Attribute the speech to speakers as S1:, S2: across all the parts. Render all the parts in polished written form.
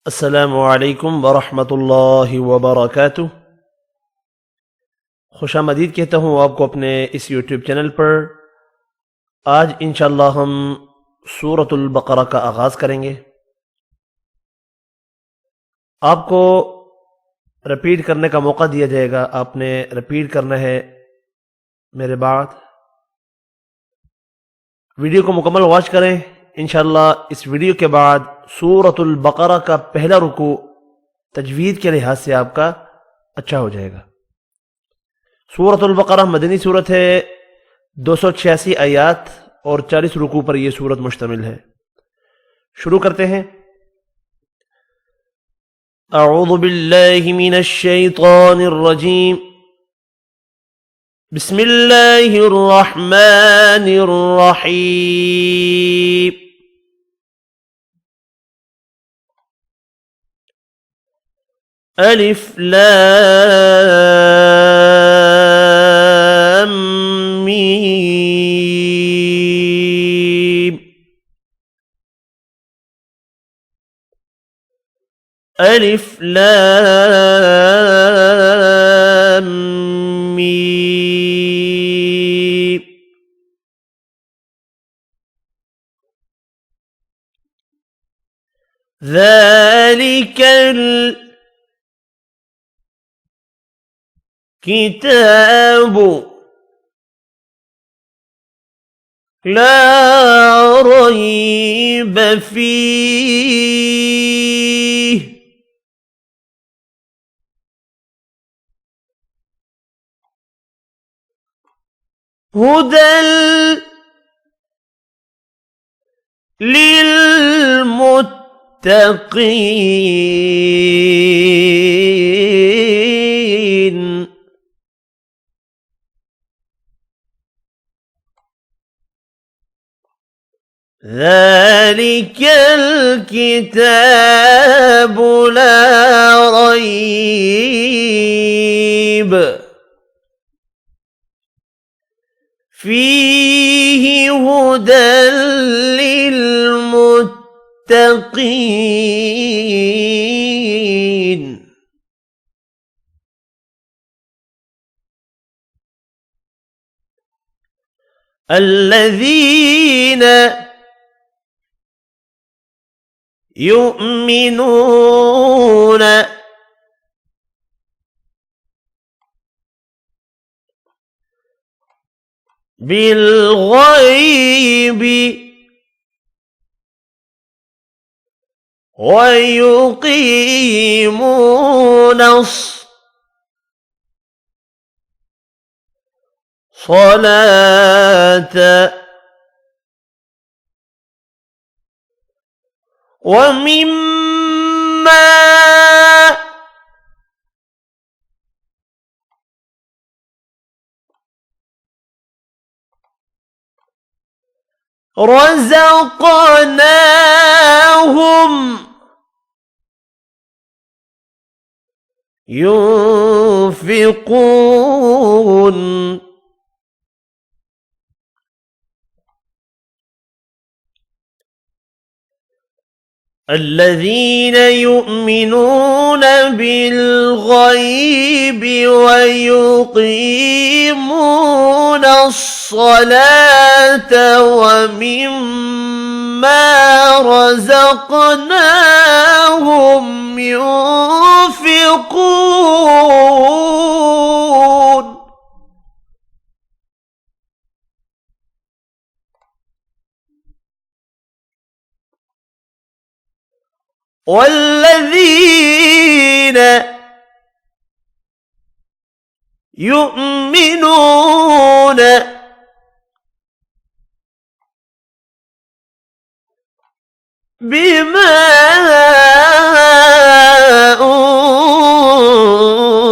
S1: अस्सलामुअलैकुम वरहमतुल्लाहि वबरकातुह। खुशामदीद कहता हूँ आपको अपने इस यूट्यूब चैनल पर। आज इंशाअल्लाह हम सूरतुल बकरा का आगाज़ करेंगे। आपको रिपीट करने का मौका दिया जाएगा, आपने रिपीट करना है मेरे बाद। वीडियो को मुकम्मल वॉच करें। इंशाअल्लाह इस वीडियो के बाद सूरतुल बकरा का पहला रुकू तजवीद के लिहाज से आपका अच्छा हो जाएगा। सूरतुल बकरा मदनी सूरत है, 286 आयात और 40 रुकू पर यह सूरत मुश्तमिल है। शुरू करते हैं। अऊज़ु बिल्लाहि मिनश शैतानिर रजीम। बिस्मिल्लाहिर रहमानिर रहीम। अलिफ लाम मीम। अलिफ लाम मीम। ज़ालिकल किताब ला रैब फीह हुदल लिल्मुत्तक़ीन। ذلك الكتاب لا ريب فيه هدى للمتقين الذين يؤمنون بالغيب ويقيمون الصلاة ومما رزقناهم ينفقون الذين يؤمنون بالغيب ويقيمون الصلاة ومما رزقناهم ينفقون والذين يؤمنون بما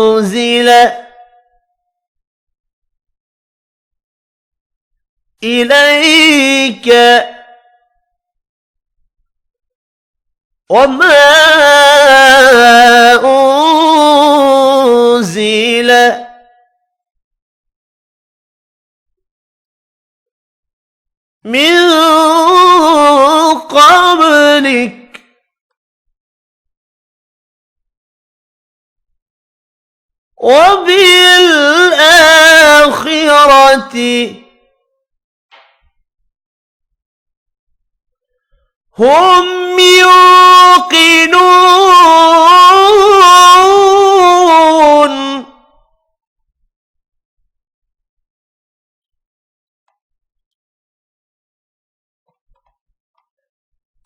S1: أنزل إليك وما أنزل من قبلك وبالآخرة هم يوقنون.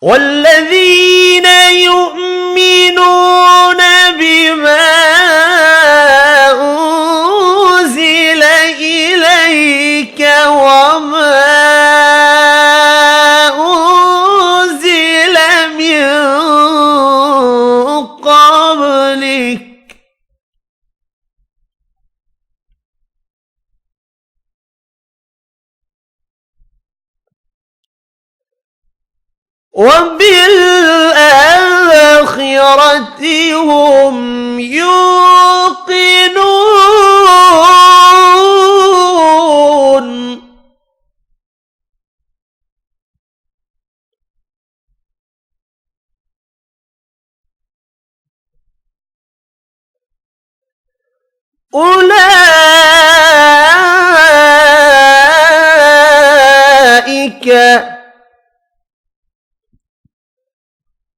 S1: والذين يؤمنون بما أنزل إليك وما أنزل من قبلك وبالآخرة هم يوقنون. أولئك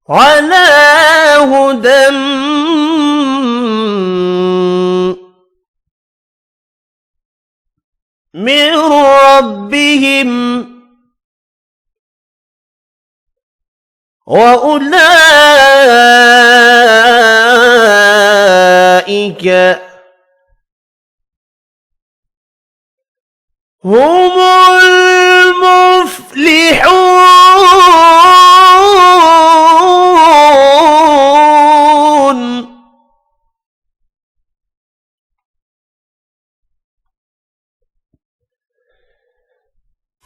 S1: على هدى من ربهم وأولئك هم المفلحون.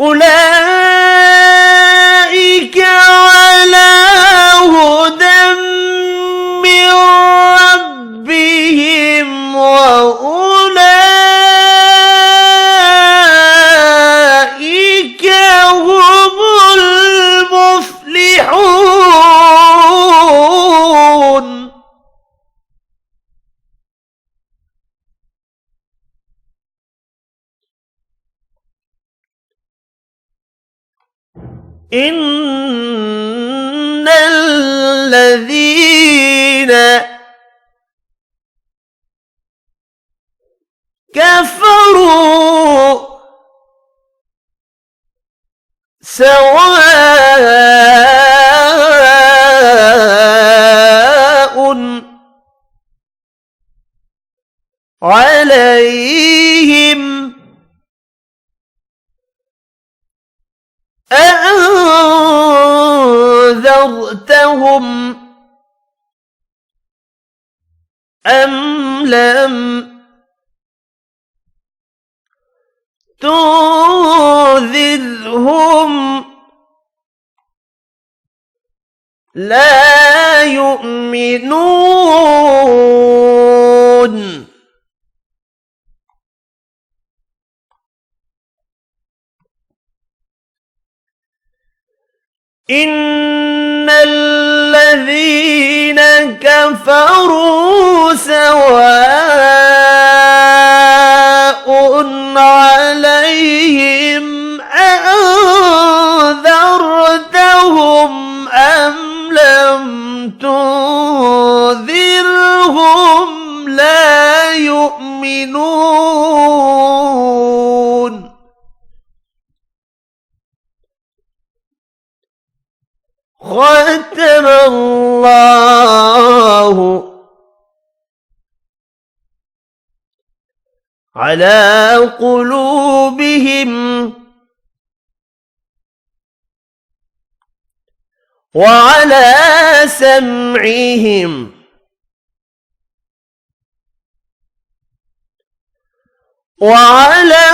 S1: أولئك على هدى من ربهم وأولئك هم المفلحون. إن الذين كفروا سواء عليهم أأنذرتهم أم لم تنذرهم لا يؤمنون. إن الذين كفروا سواء عليهم أأنذرتهم أم لم تنذرهم لا يؤمنون. ختم الله على قلوبهم وعلى سمعهم وعلى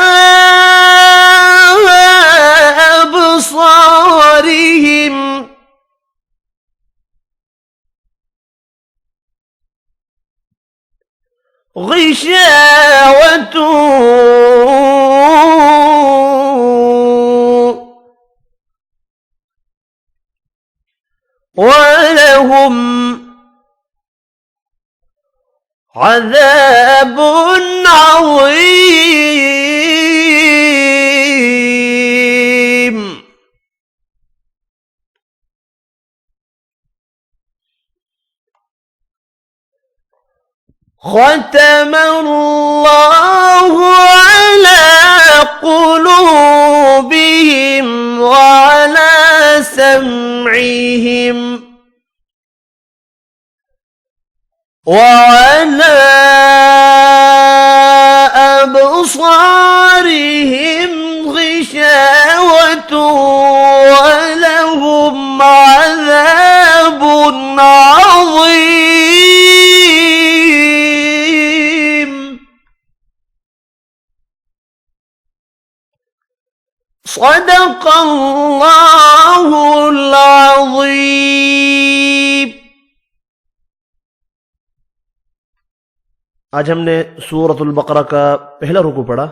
S1: أبصارهم غشاوة ولهم عذاب عظيم. ختم الله على قلوبهم وعلى سمعهم وعلى أبصارهم غشاوة ولهم عذاب عظيم. صدق الله العظيम. आज हमने सूरतुल बकरा का पहला रुकू पढ़ा।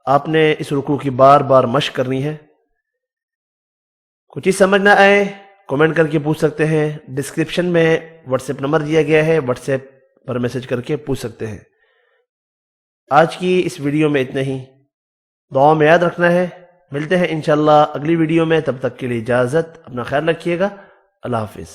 S1: आपने इस रुकू की बार बार मश्क करनी है। कुछ चीज समझ ना आए कमेंट करके पूछ सकते हैं। डिस्क्रिप्शन में व्हाट्सएप नंबर दिया गया है, व्हाट्सएप पर मैसेज करके पूछ सकते हैं। आज की इस वीडियो में इतना ही। दुआ में याद रखना है। मिलते हैं इंशाल्लाह अगली वीडियो में। तब तक के लिए इजाजत। अपना ख्याल रखिएगा। अल्लाह हाफिज।